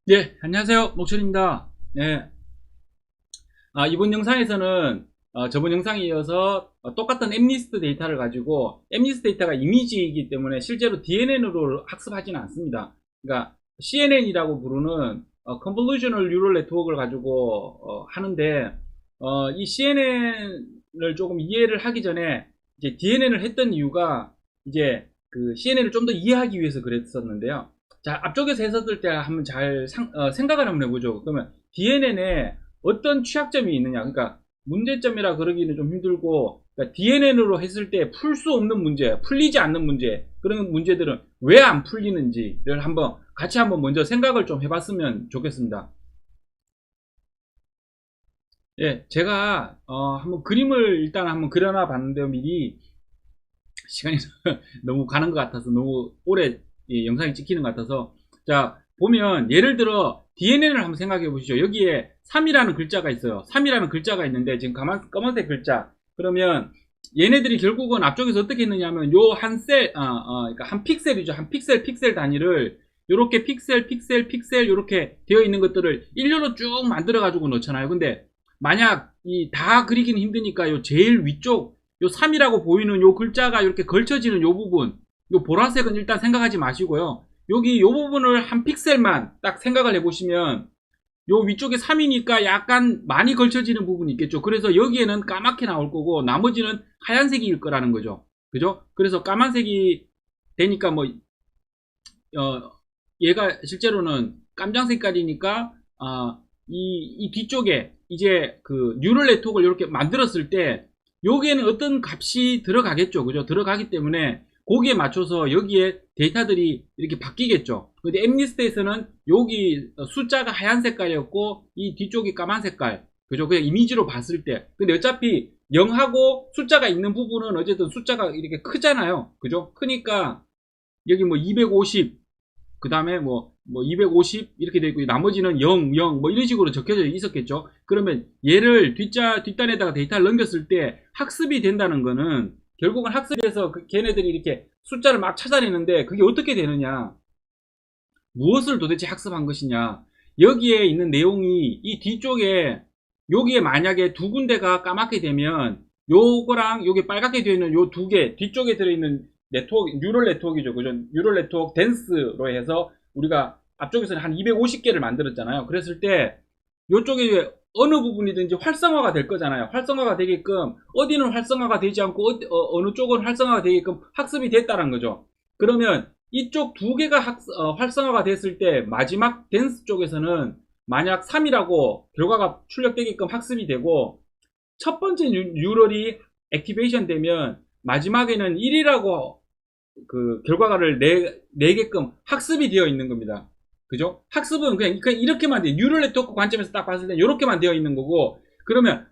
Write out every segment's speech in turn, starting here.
네, 안녕하세요. 목철입니다. 네. 이번 영상에서는 저번 영상에 이어서 똑같은 엠니스트 데이터를 가지고 엠니스트 데이터가 이미지이기 때문에 실제로 DNN으로 학습하지는 않습니다. 그러니까 CNN이라고 부르는 Convolutional Neural Network를 가지고 하는데 이 CNN을 조금 이해를 하기 전에 이제 DNN을 했던 이유가 이제 그 CNN을 좀 더 이해하기 위해서 그랬었는데요. 자, 앞쪽에서 했었을 때 한번 잘 생각을 한번 해보죠. 그러면 DNN에 어떤 취약점이 있느냐. 그러니까 문제점이라 그러기는 좀 힘들고, 그러니까 DNN으로 했을 때 풀 수 없는 문제, 풀리지 않는 문제, 그런 문제들은 왜 안 풀리는지를 같이 한번 먼저 생각을 좀 해봤으면 좋겠습니다. 예, 제가 한번 그림을 일단 한번 그려놔 봤는데요. 미리 시간이 너무 가는 것 같아서 너무 오래 영상이 찍히는 것 같아서, 자 보면 예를 들어 DNN을 한번 생각해 보시죠. 여기에 3이라는 글자가 있어요. 3이라는 글자가 있는데 지금 검은색 글자, 그러면 얘네들이 결국은 앞쪽에서 어떻게 했느냐 하면 요 한 그러니까 한 픽셀이죠. 한 픽셀 단위를 요렇게 픽셀 요렇게 되어 있는 것들을 일렬로 쭉 만들어 가지고 놓잖아요. 근데 만약 이 다 그리기는 힘드니까 요 제일 위쪽 요 3이라고 보이는 요 글자가 이렇게 걸쳐지는 요 부분, 요 보라색은 일단 생각하지 마시고요. 여기 요 부분을 한 픽셀만 딱 생각을 해보시면 요 위쪽에 3이니까 약간 많이 걸쳐지는 부분이 있겠죠. 그래서 여기에는 까맣게 나올 거고 나머지는 하얀색일 거라는 거죠. 그죠? 그래서 까만색이 되니까 얘가 실제로는 깜장 색깔이니까 이 뒤쪽에 이제 그 뉴럴 네트워크를 이렇게 만들었을 때 여기에는 어떤 값이 들어가겠죠. 그죠? 들어가기 때문에 거기에 맞춰서 여기에 데이터들이 이렇게 바뀌겠죠. 근데 엠리스트에서는 여기 숫자가 하얀 색깔이었고 이 뒤쪽이 까만 색깔. 그죠? 그냥 이미지로 봤을 때. 근데 어차피 0하고 숫자가 있는 부분은 어쨌든 숫자가 이렇게 크잖아요. 그죠? 크니까 여기 뭐 250, 그 다음에 뭐 250 이렇게 되어 있고 나머지는 0, 0 뭐 이런 식으로 적혀져 있었겠죠. 그러면 얘를 뒷단에다가 데이터를 넘겼을 때 학습이 된다는 거는 결국은 학습에서 걔네들이 이렇게 숫자를 막 찾아내는데 그게 어떻게 되느냐, 무엇을 도대체 학습한 것이냐, 여기에 있는 내용이 이 뒤쪽에 여기에 만약에 두 군데가 까맣게 되면 요거랑 요게 빨갛게 되어 있는 요 두 개 뒤쪽에 들어있는 네트워크, 뉴럴 네트워크이죠. 그죠? 뉴럴 네트워크 덴스로 해서 우리가 앞쪽에서는 한 250개를 만들었잖아요. 그랬을 때 요쪽에 어느 부분이든지 활성화가 될 거잖아요. 활성화가 되게끔 어디는 활성화가 되지 않고 어느 쪽은 활성화가 되게끔 학습이 됐다는 거죠. 그러면 이쪽 두 개가 활성화가 됐을 때 마지막 댄스 쪽에서는 만약 3이라고 결과가 출력되게끔 학습이 되고 첫 번째 뉴럴이 액티베이션 되면 마지막에는 1이라고 그 결과를 내게끔 학습이 되어 있는 겁니다. 그죠? 학습은 그냥 이렇게만 돼. 뉴럴 네트워크 관점에서 딱 봤을 때 이렇게만 되어 있는 거고, 그러면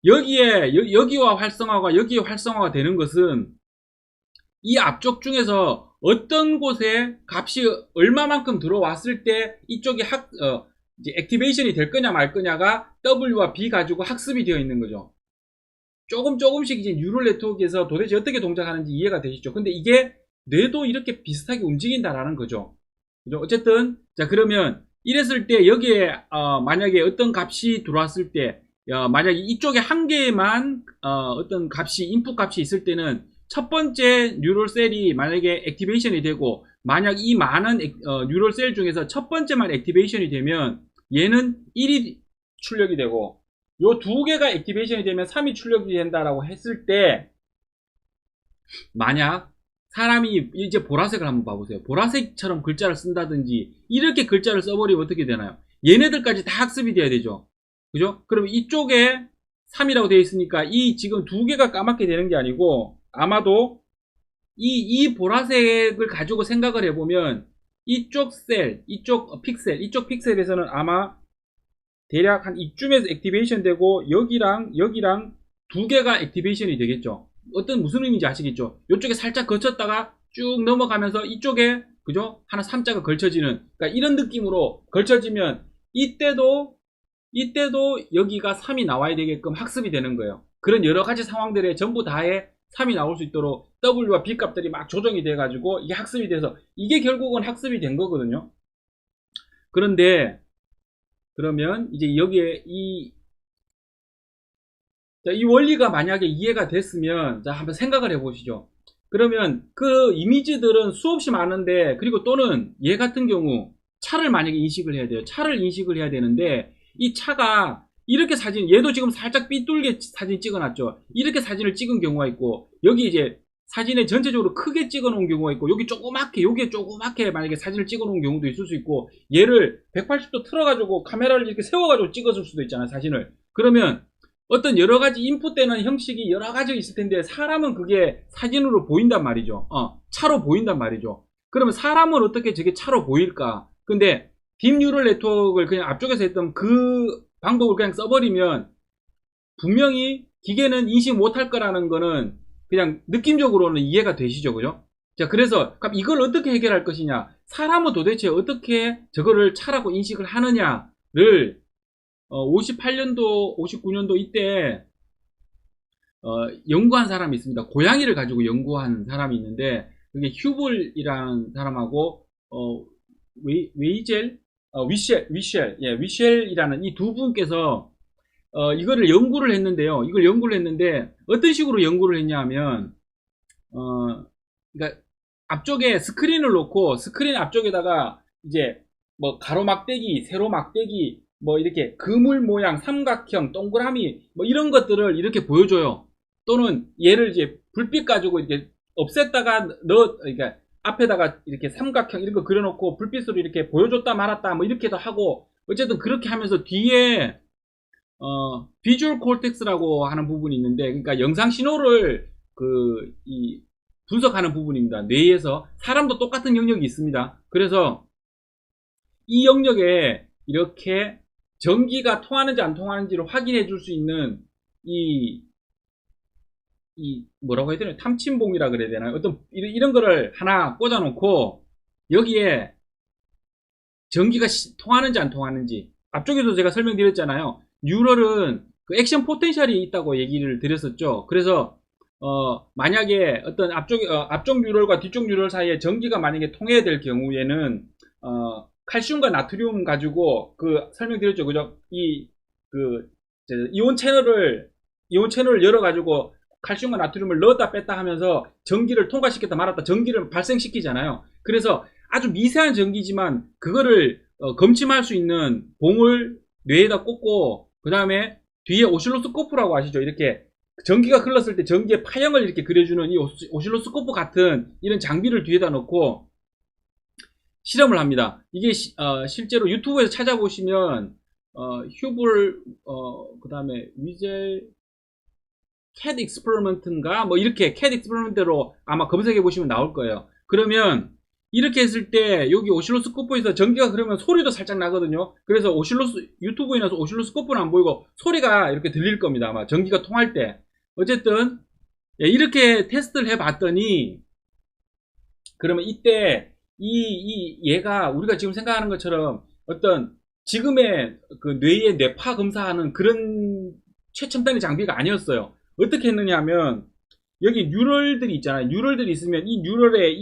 여기와 활성화가 여기에 활성화가 되는 것은 이 앞쪽 중에서 어떤 곳에 값이 얼마만큼 들어왔을 때 이쪽이 이제 액티베이션이 될 거냐 말 거냐가 W와 B 가지고 학습이 되어 있는 거죠. 조금씩 이제 뉴럴 네트워크에서 도대체 어떻게 동작하는지 이해가 되시죠? 근데 이게 뇌도 이렇게 비슷하게 움직인다라는 거죠. 그죠? 어쨌든 자, 그러면 이랬을 때 여기에 만약에 어떤 값이 들어왔을 때 만약에 이쪽에 한 개만 어떤 값이 인풋 값이 있을 때는 첫 번째 뉴럴 셀이 만약에 액티베이션이 되고, 만약 이 많은 뉴럴 셀 중에서 첫 번째만 액티베이션이 되면 얘는 1이 출력이 되고 요 두 개가 액티베이션이 되면 3이 출력이 된다라고 했을 때, 만약 사람이 이제 보라색을 한번 봐보세요. 보라색처럼 글자를 쓴다든지 이렇게 글자를 써버리면 어떻게 되나요? 얘네들까지 다 학습이 돼야 되죠. 그죠? 그러면 이쪽에 3이라고 되어 있으니까 이 지금 두 개가 까맣게 되는 게 아니고 아마도 이 보라색을 가지고 생각을 해보면 이쪽 셀, 이쪽 픽셀에서는 아마 대략 한 이쯤에서 액티베이션 되고 여기랑 두 개가 액티베이션이 되겠죠. 무슨 의미인지 아시겠죠? 이쪽에 살짝 거쳤다가 쭉 넘어가면서 이쪽에 그죠? 하나 3자가 걸쳐지는, 그러니까 이런 느낌으로 걸쳐지면 이때도 여기가 3이 나와야 되게끔 학습이 되는 거예요. 그런 여러 가지 상황들에 전부 다에 3이 나올 수 있도록 W와 B 값들이 막 조정이 돼가지고 이게 학습이 돼서 이게 결국은 학습이 된 거거든요. 그런데 그러면 이제 여기에 이 원리가 만약에 이해가 됐으면 자 한번 생각을 해보시죠. 그러면 그 이미지들은 수없이 많은데, 그리고 또는 얘 같은 경우 차를 만약에 인식을 해야 돼요. 차를 인식을 해야 되는데 이 차가 이렇게 사진, 얘도 지금 살짝 삐뚤게 사진 찍어놨죠. 이렇게 사진을 찍은 경우가 있고, 여기 이제 사진에 전체적으로 크게 찍어 놓은 경우가 있고, 여기 조그맣게, 여기에 조그맣게 만약에 사진을 찍어 놓은 경우도 있을 수 있고, 얘를 180도 틀어가지고 카메라를 이렇게 세워가지고 찍었을 수도 있잖아요, 사진을. 그러면 어떤 여러 가지 인풋되는 형식이 여러 가지 있을 텐데, 사람은 그게 사진으로 보인단 말이죠. 차로 보인단 말이죠. 그러면 사람은 어떻게 저게 차로 보일까? 근데 딥뉴럴 네트워크를 그냥 앞쪽에서 했던 그 방법을 그냥 써버리면 분명히 기계는 인식 못할 거라는 거는 그냥 느낌적으로는 이해가 되시죠, 그죠? 자, 그래서 그럼 이걸 어떻게 해결할 것이냐? 사람은 도대체 어떻게 저거를 차라고 인식을 하느냐를 58년도, 59년도 이때 연구한 사람이 있습니다. 고양이를 가지고 연구한 사람이 있는데, 그게 휴블이라는 사람하고 웨이젤, 위셸이라는 이 두 분께서 이거를 연구를 했는데요. 이걸 연구를 했는데 어떤 식으로 연구를 했냐 하면, 그러니까 앞쪽에 스크린을 놓고 스크린 앞쪽에다가 이제 뭐 가로 막대기, 세로 막대기, 뭐 이렇게 그물 모양, 삼각형, 동그라미 뭐 이런 것들을 이렇게 보여줘요. 또는 얘를 이제 불빛 가지고 이렇게 없앴다가 그러니까 앞에다가 이렇게 삼각형 이런 거 그려놓고 불빛으로 이렇게 보여줬다 말았다 뭐 이렇게도 하고, 어쨌든 그렇게 하면서 뒤에 비주얼 콜텍스라고 하는 부분이 있는데, 그러니까 영상 신호를 분석하는 부분입니다. 뇌에서. 사람도 똑같은 영역이 있습니다. 그래서 이 영역에 이렇게 전기가 통하는지 안 통하는지를 확인해 줄 수 있는 뭐라고 해야 되나요? 탐침봉이라 그래야 되나요? 어떤 이런 거를 하나 꽂아 놓고 여기에 전기가 통하는지 안 통하는지, 앞쪽에도 제가 설명드렸잖아요. 뉴럴은 그 액션 포텐셜이 있다고 얘기를 드렸었죠. 그래서 만약에 어떤 앞쪽 뉴럴과 뒤쪽 뉴럴 사이에 전기가 만약에 통해야 될 경우에는 칼슘과 나트륨 가지고 설명드렸죠. 그죠? 이온 채널을 열어 가지고 칼슘과 나트륨을 넣었다 뺐다 하면서 전기를 통과시켰다 말았다, 전기를 발생시키잖아요. 그래서 아주 미세한 전기지만 그거를 검침할 수 있는 봉을 뇌에다 꽂고, 그 다음에 뒤에 오실로스코프라고 아시죠? 이렇게 전기가 흘렀을 때 전기의 파형을 이렇게 그려주는 이 오실로스코프 같은 이런 장비를 뒤에다 놓고 실험을 합니다. 이게 실제로 유튜브에서 찾아보시면 휴블, 그 다음에 위젤 캣 익스퍼리먼트인가 뭐 이렇게 캣 익스퍼리먼트로 아마 검색해 보시면 나올 거예요. 그러면 이렇게 했을 때 여기 오실로스코프에서 전기가 그러면 소리도 살짝 나거든요. 그래서 유튜브에 나서 오실로스코프는 안 보이고 소리가 이렇게 들릴 겁니다. 아마 전기가 통할 때. 어쨌든 이렇게 테스트를 해봤더니, 그러면 이때 얘가 우리가 지금 생각하는 것처럼 어떤 지금의 그 뇌의 뇌파 검사하는 그런 최첨단의 장비가 아니었어요. 어떻게 했느냐 하면, 여기 뉴럴들이 있잖아요. 뉴럴들이 있으면 이 뉴럴에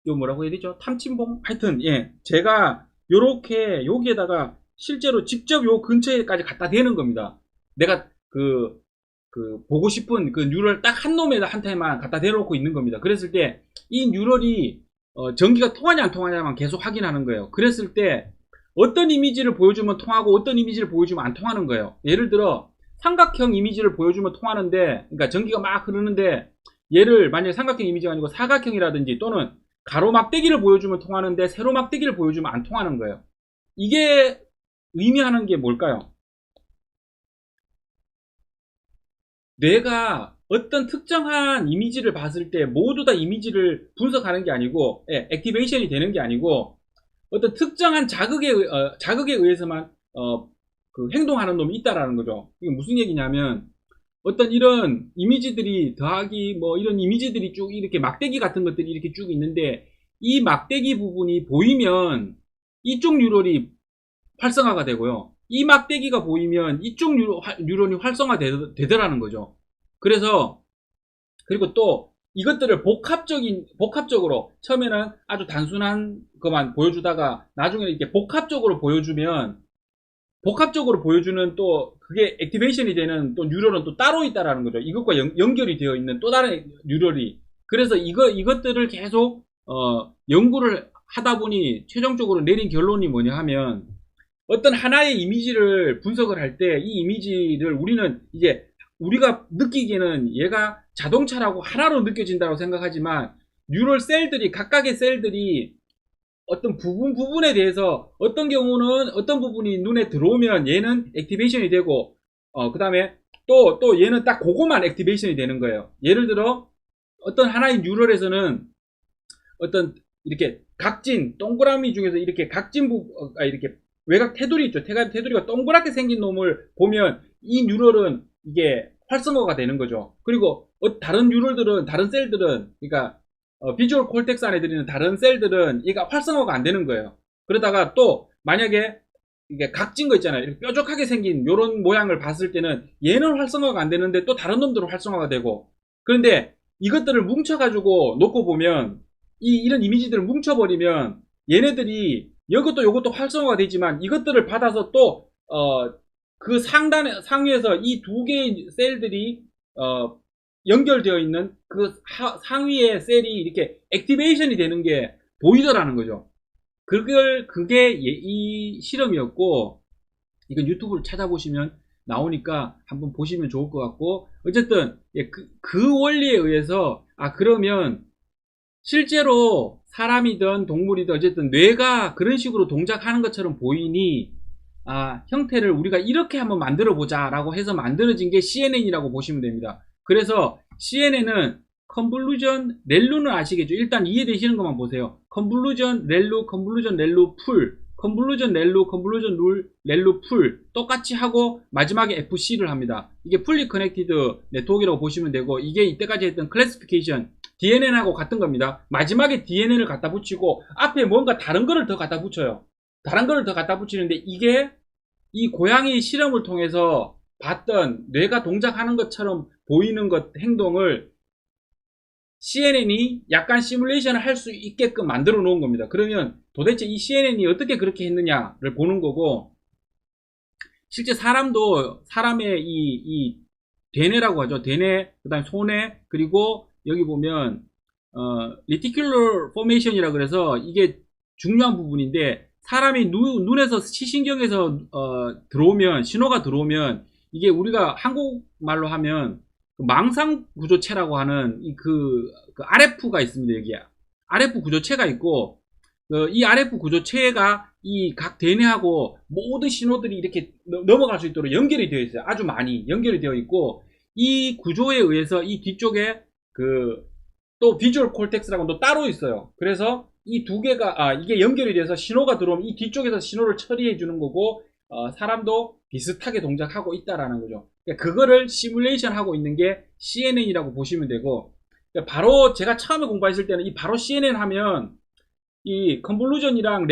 요 뭐라고 해야 되죠? 탐침봉? 하여튼, 예. 제가 요렇게 여기에다가 실제로 직접 요 근처에까지 갖다 대는 겁니다. 내가 보고 싶은 그 뉴럴 딱 한 놈에다 한테만 갖다 대놓고 있는 겁니다. 그랬을 때 이 뉴럴이 전기가 통하냐 안 통하냐만 계속 확인하는 거예요. 그랬을 때 어떤 이미지를 보여주면 통하고 어떤 이미지를 보여주면 안 통하는 거예요. 예를 들어 삼각형 이미지를 보여주면 통하는데, 그러니까 전기가 막 흐르는데, 얘를 만약에 삼각형 이미지가 아니고 사각형이라든지 또는 가로 막대기를 보여주면 통하는데 세로 막대기를 보여주면 안 통하는 거예요. 이게 의미하는 게 뭘까요? 뇌가 어떤 특정한 이미지를 봤을 때 모두 다 이미지를 분석하는 게 아니고, 액티베이션이 되는 게 아니고, 어떤 특정한 자극에 의해서만 행동하는 놈이 있다라는 거죠. 이게 무슨 얘기냐면, 어떤 이런 이미지들이 더하기 뭐 이런 이미지들이 쭉 이렇게 막대기 같은 것들이 이렇게 쭉 있는데, 이 막대기 부분이 보이면 이쪽 뉴럴이 활성화가 되고요. 이 막대기가 보이면 이쪽 뉴런이 활성화되더라는 거죠. 그래서, 그리고 또 이것들을 복합적으로 처음에는 아주 단순한 것만 보여주다가 나중에는 이렇게 복합적으로 보여주는 또 그게 액티베이션이 되는 또 뉴럴은 또 따로 있다라는 거죠. 이것과 연결이 되어 있는 또 다른 뉴럴이. 그래서 이것들을 계속 연구를 하다 보니 최종적으로 내린 결론이 뭐냐 하면 어떤 하나의 이미지를 분석을 할 때 이 이미지를 우리는 이제 우리가 느끼기에는 얘가 자동차라고 하나로 느껴진다고 생각하지만 뉴럴 셀들이 각각의 셀들이 어떤 부분에 대해서 어떤 경우는 어떤 부분이 눈에 들어오면 얘는 액티베이션이 되고 그 다음에 또 얘는 딱 그거만 액티베이션이 되는 거예요. 예를 들어 어떤 하나의 뉴럴에서는 어떤 이렇게 각진 동그라미 중에서 이렇게 각진 이렇게 외곽 테두리 있죠. 테두리가 동그랗게 생긴 놈을 보면 이 뉴럴은 이게 활성화가 되는 거죠. 그리고 다른 뉴럴들은 다른 셀들은 그러니까 비주얼 콜텍스 안에 들이는 다른 셀들은 얘가 활성화가 안 되는 거예요. 그러다가 또 만약에 이게 각진 거 있잖아요. 이렇게 뾰족하게 생긴 이런 모양을 봤을 때는 얘는 활성화가 안 되는데 또 다른 놈들은 활성화가 되고 그런데 이것들을 뭉쳐가지고 놓고 보면 이런 이미지들을 뭉쳐버리면 얘네들이 이것도 활성화가 되지만 이것들을 받아서 또 그 상위에서 이 두 개의 셀들이 연결되어 있는 그 상위의 셀이 이렇게 액티베이션이 되는 게 보이더라는 거죠. 그게 이 실험이었고 이건 유튜브를 찾아보시면 나오니까 한번 보시면 좋을 것 같고 어쨌든 그 원리에 의해서 그러면 실제로 사람이든 동물이든 어쨌든 뇌가 그런 식으로 동작하는 것처럼 보이니 형태를 우리가 이렇게 한번 만들어 보자 라고 해서 만들어진 게 CNN이라고 보시면 됩니다. 그래서 CNN은 컨볼루전 렐루는 아시겠죠? 일단 이해되시는 것만 보세요. 컨볼루전 렐루 풀 컨볼루전 렐루 렐루 풀 똑같이 하고 마지막에 FC를 합니다. 이게 풀리 커넥티드 네트워크라고 보시면 되고 이게 이때까지 했던 클래시피케이션 DNN하고 같은 겁니다. 마지막에 DNN을 갖다 붙이고 앞에 뭔가 다른 거를 더 갖다 붙여요. 다른 거를 더 갖다 붙이는데 이게 이 고양이 실험을 통해서 봤던 뇌가 동작하는 것처럼 보이는 행동을 CNN이 약간 시뮬레이션을 할 수 있게끔 만들어 놓은 겁니다. 그러면 도대체 이 CNN이 어떻게 그렇게 했느냐를 보는 거고 실제 사람의 이 대뇌라고 하죠. 대뇌, 그 다음에 소뇌, 그리고 여기 보면 reticular formation이라 그래서 이게 중요한 부분인데 사람이 눈에서 시신경에서 들어오면 신호가 들어오면 이게 우리가 한국말로 하면 망상 구조체라고 하는 그 RF가 있습니다. 여기에 RF 구조체가 있고 이 RF 구조체가 이 각 대뇌하고 모든 신호들이 이렇게 넘어갈 수 있도록 연결이 되어 있어요. 아주 많이 연결이 되어 있고 이 구조에 의해서 이 뒤쪽에 또 비주얼 콜텍스라고 또 따로 있어요. 그래서 이 두 개가 이게 연결이 돼서 신호가 들어오면 이 뒤쪽에서 신호를 처리해 주는 거고 사람도 비슷하게 동작하고 있다라는 거죠. 그러니까 그거를 시뮬레이션 하고 있는 게 CNN이라고 보시면 되고 그러니까 바로 제가 처음에 공부했을 때는 이 바로 CNN 하면 이 컨볼루전이랑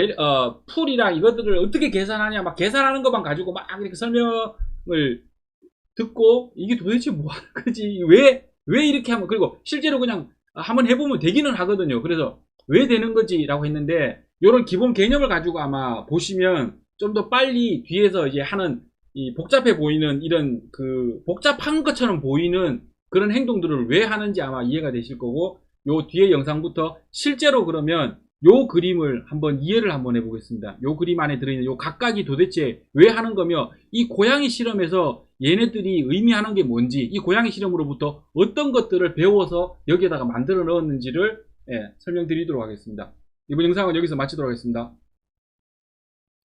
풀이랑 이것들을 어떻게 계산하냐 막 계산하는 것만 가지고 막 이렇게 설명을 듣고 이게 도대체 뭐 하는 거지 왜 이렇게 하면 그리고 실제로 그냥 한번 해보면 되기는 하거든요. 그래서 왜 되는 거지 라고 했는데 이런 기본 개념을 가지고 아마 보시면 좀 더 빨리 뒤에서 이제 하는 이 복잡해 보이는 이런 복잡한 것처럼 보이는 그런 행동들을 왜 하는지 아마 이해가 되실 거고 요 뒤에 영상부터 실제로 그러면 요 그림을 한번 이해를 한번 해보겠습니다. 요 그림 안에 들어있는 요 각각이 도대체 왜 하는 거며 이 고양이 실험에서 얘네들이 의미하는 게 뭔지 이 고양이 실험으로부터 어떤 것들을 배워서 여기에다가 만들어 넣었는지를 설명드리도록 하겠습니다. 이번 영상은 여기서 마치도록 하겠습니다.